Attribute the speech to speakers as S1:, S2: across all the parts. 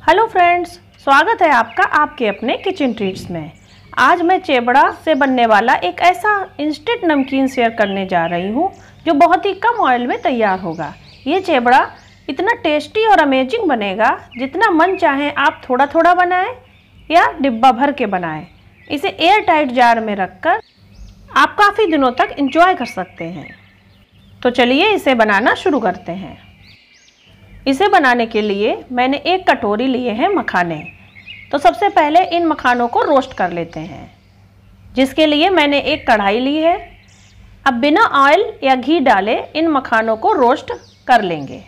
S1: Hello friends, स्वागत है आपका आपके अपने किचन ट्रीट्स में। आज मैं चेवड़ा से बनने वाला एक ऐसा इंस्टेंट नमकीन शेयर करने जा रही हूँ जो बहुत ही कम ऑयल में तैयार होगा। ये चेवड़ा इतना टेस्टी और अमेजिंग बनेगा, जितना मन चाहे आप थोड़ा थोड़ा बनाएं या डिब्बा भर के बनाएं। इसे एयर टाइट जार में रखकर आप काफ़ी दिनों तक एंजॉय कर सकते हैं। तो चलिए इसे बनाना शुरू करते हैं। इसे बनाने के लिए मैंने एक कटोरी लिए हैं मखाने। तो सबसे पहले इन मखानों को रोस्ट कर लेते हैं, जिसके लिए मैंने एक कढ़ाई ली है। अब बिना ऑयल या घी डाले इन मखानों को रोस्ट कर लेंगे।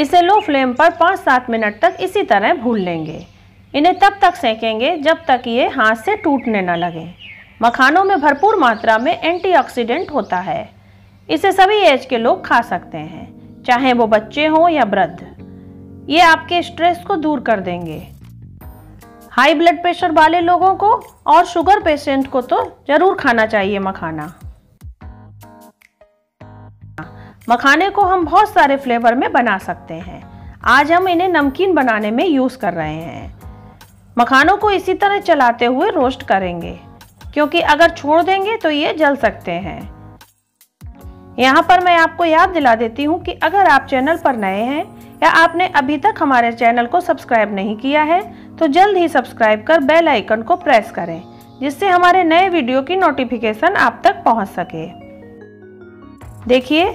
S1: इसे लो फ्लेम पर 5-7 मिनट तक इसी तरह भून लेंगे। इन्हें तब तक सेकेंगे जब तक ये हाथ से टूटने न लगे। मखानों में भरपूर मात्रा में एंटीऑक्सीडेंट होता है। इसे सभी एज के लोग खा सकते हैं, चाहे वो बच्चे हों या वृद्ध। ये आपके स्ट्रेस को दूर कर देंगे। हाई ब्लड प्रेशर वाले लोगों को और शुगर पेशेंट को तो जरूर खाना चाहिए मखाना। मखाने को हम बहुत सारे फ्लेवर में बना सकते हैं। आज हम इन्हें नमकीन बनाने में यूज कर रहे हैं। मखानों को इसी तरह चलाते हुए रोस्ट करेंगे, क्योंकि अगर छोड़ देंगे तो ये जल सकते हैं। यहाँ पर मैं आपको याद दिला देती हूँ कि अगर आप चैनल पर नए हैं या आपने अभी तक हमारे चैनल को सब्सक्राइब नहीं किया है तो जल्द ही सब्सक्राइब कर बेल आइकन को प्रेस करें, जिससे हमारे नए वीडियो की नोटिफिकेशन आप तक पहुँच सके। देखिए,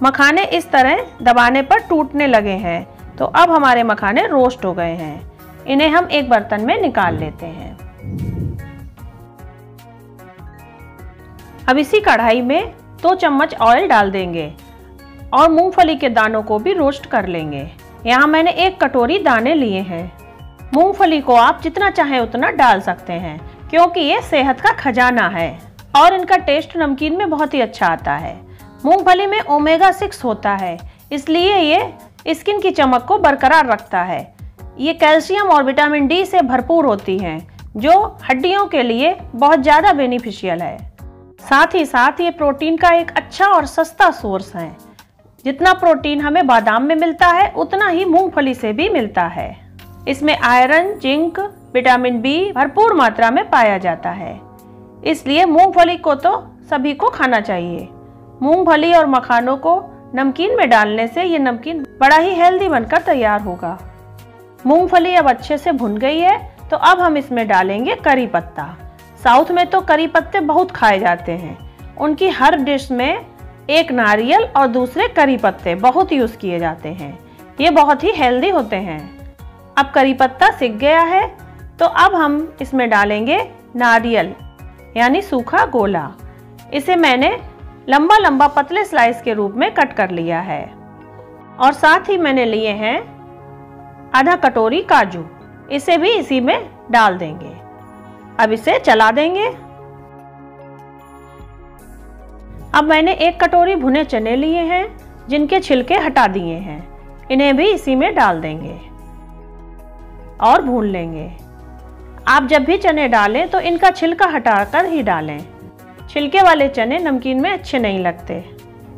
S1: मखाने इस तरह दबाने पर टूटने लगे हैं। तो अब हमारे मखाने रोस्ट हो गए हैं। इन्हें हम एक बर्तन में निकाल लेते हैं। अब इसी कढ़ाई में 2 चम्मच ऑयल डाल देंगे और मूंगफली के दानों को भी रोस्ट कर लेंगे। यहाँ मैंने 1 कटोरी दाने लिए हैं। मूंगफली को आप जितना चाहे उतना डाल सकते हैं, क्योंकि ये सेहत का खजाना है और इनका टेस्ट नमकीन में बहुत ही अच्छा आता है। मूंगफली में ओमेगा 6 होता है, इसलिए ये स्किन की चमक को बरकरार रखता है। ये कैल्शियम और विटामिन डी से भरपूर होती हैं, जो हड्डियों के लिए बहुत ज़्यादा बेनिफिशियल है। साथ ही साथ ये प्रोटीन का एक अच्छा और सस्ता सोर्स है। जितना प्रोटीन हमें बादाम में मिलता है, उतना ही मूंगफली से भी मिलता है। इसमें आयरन, जिंक, विटामिन बी भरपूर मात्रा में पाया जाता है। इसलिए मूंगफली को तो सभी को खाना चाहिए। मूंगफली और मखानों को नमकीन में डालने से ये नमकीन बड़ा ही हेल्दी बनकर तैयार होगा। मूंगफली अब अच्छे से भुन गई है, तो अब हम इसमें डालेंगे करी पत्ता। साउथ में तो करी पत्ते बहुत खाए जाते हैं। उनकी हर डिश में एक नारियल और दूसरे करी पत्ते बहुत यूज किए जाते हैं। ये बहुत ही हेल्दी होते हैं। अब करी पत्ता सिक गया है, तो अब हम इसमें डालेंगे नारियल, यानी सूखा गोला। इसे मैंने लंबा लंबा पतले स्लाइस के रूप में कट कर लिया है। और साथ ही मैंने लिए हैं आधा कटोरी काजू। इसे भी इसी में डाल देंगे। अब इसे चला देंगे। अब मैंने 1 कटोरी भुने चने लिए हैं, जिनके छिलके हटा दिए हैं। इन्हें भी इसी में डाल देंगे और भून लेंगे। आप जब भी चने डालें तो इनका छिलका हटाकर ही डालें। छिलके वाले चने नमकीन में अच्छे नहीं लगते।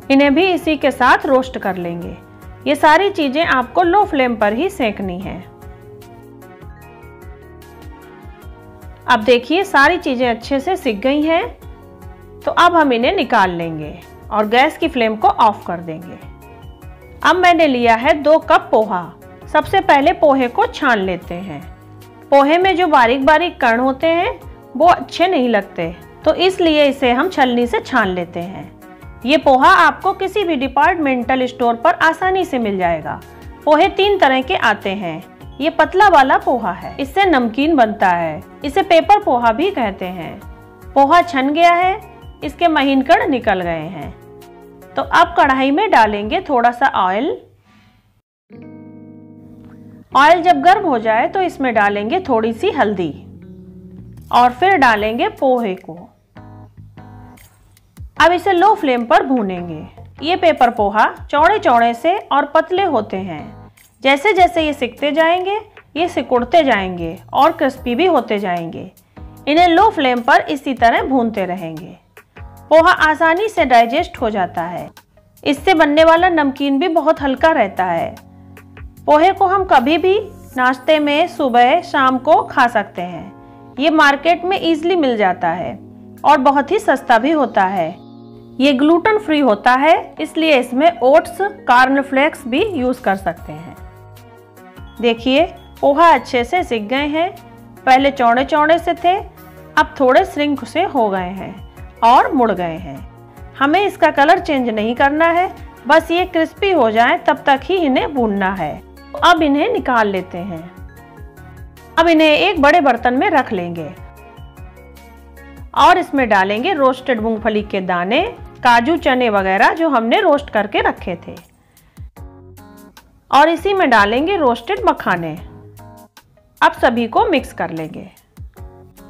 S1: इन्हें भी इसी के साथ रोस्ट कर लेंगे। ये सारी चीजें आपको लो फ्लेम पर ही सेकनी है। अब देखिए, सारी चीजें अच्छे से सिक गई हैं। तो अब हम इन्हें निकाल लेंगे और गैस की फ्लेम को ऑफ कर देंगे। अब मैंने लिया है 2 कप पोहा। सबसे पहले पोहे को छान लेते हैं। पोहे में जो बारीक बारीक कण होते हैं वो अच्छे नहीं लगते, तो इसलिए इसे हम छलनी से छान लेते हैं। ये पोहा आपको किसी भी डिपार्टमेंटल स्टोर पर आसानी से मिल जाएगा। पोहे 3 तरह के आते हैं। ये पतला वाला पोहा है, इससे नमकीन बनता है। इसे पेपर पोहा भी कहते हैं। पोहा छन गया है, इसके महीन कण निकल गए हैं। तो अब कढ़ाई में डालेंगे थोड़ा सा ऑयल। ऑयल जब गर्म हो जाए तो इसमें डालेंगे थोड़ी सी हल्दी और फिर डालेंगे पोहे को। अब इसे लो फ्लेम पर भूनेंगे। ये पेपर पोहा चौड़े चौड़े से और पतले होते हैं। जैसे जैसे ये सिकते जाएंगे, ये सिकुड़ते जाएंगे और क्रिस्पी भी होते जाएंगे। इन्हें लो फ्लेम पर इसी तरह भूनते रहेंगे। पोहा आसानी से डाइजेस्ट हो जाता है। इससे बनने वाला नमकीन भी बहुत हल्का रहता है। पोहे को हम कभी भी नाश्ते में सुबह शाम को खा सकते हैं। ये मार्केट में इजीली मिल जाता है और बहुत ही सस्ता भी होता है। ये ग्लूटेन फ्री होता है, इसलिए इसमें ओट्स, कॉर्नफ्लेक्स भी यूज कर सकते हैं। देखिए पोहा अच्छे से सिक गए हैं। पहले चौड़े चौड़े से थे, अब थोड़े श्रिंक से हो गए हैं और मुड़ गए हैं। हमें इसका कलर चेंज नहीं करना है, बस ये क्रिस्पी हो जाए तब तक ही इन्हें भूनना है। अब इन्हें निकाल लेते हैं। अब इन्हें एक बड़े बर्तन में रख लेंगे और इसमें डालेंगे रोस्टेड मूंगफली के दाने, काजू, चने वगैरह जो हमने रोस्ट करके रखे थे, और इसी में डालेंगे रोस्टेड मखाने। अब सभी को मिक्स कर लेंगे।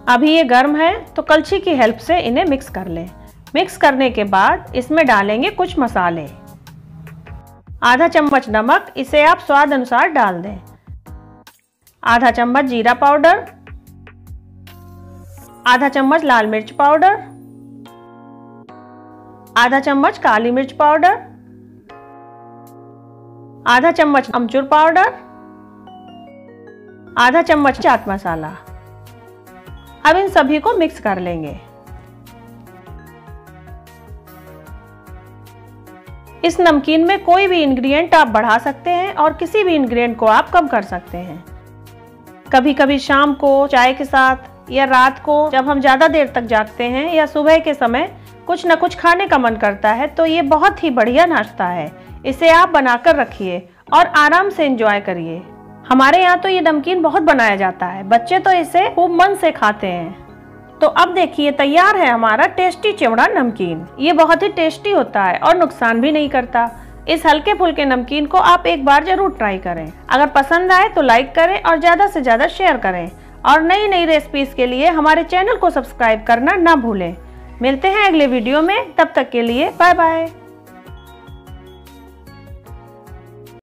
S1: अभी ये गर्म है तो कलछी की हेल्प से इन्हें मिक्स कर लें। मिक्स करने के बाद इसमें डालेंगे कुछ मसाले। आधा चम्मच नमक, इसे आप स्वाद अनुसार डाल दें। आधा चम्मच जीरा पाउडर, आधा चम्मच लाल मिर्च पाउडर, आधा चम्मच काली मिर्च पाउडर, आधा चम्मच अमचूर पाउडर, आधा चम्मच चाट मसाला। अब इन सभी को मिक्स कर लेंगे। इस नमकीन में कोई भी इंग्रेडिएंट आप बढ़ा सकते हैं और किसी भी इंग्रेडिएंट को आप कम कर सकते हैं। कभी कभी शाम को चाय के साथ या रात को जब हम ज़्यादा देर तक जागते हैं या सुबह के समय कुछ न कुछ खाने का मन करता है तो ये बहुत ही बढ़िया नाश्ता है। इसे आप बनाकर रखिए और आराम से एंजॉय करिए। हमारे यहाँ तो ये नमकीन बहुत बनाया जाता है, बच्चे तो इसे खूब मन से खाते हैं। तो अब देखिए तैयार है हमारा टेस्टी चिवड़ा नमकीन। ये बहुत ही टेस्टी होता है और नुकसान भी नहीं करता। इस हल्के फुल्के नमकीन को आप एक बार जरूर ट्राई करें। अगर पसंद आए तो लाइक करें और ज़्यादा से ज़्यादा शेयर करें, और नई नई रेसिपीज के लिए हमारे चैनल को सब्सक्राइब करना ना भूलें। मिलते हैं अगले वीडियो में, तब तक के लिए बाय बाय।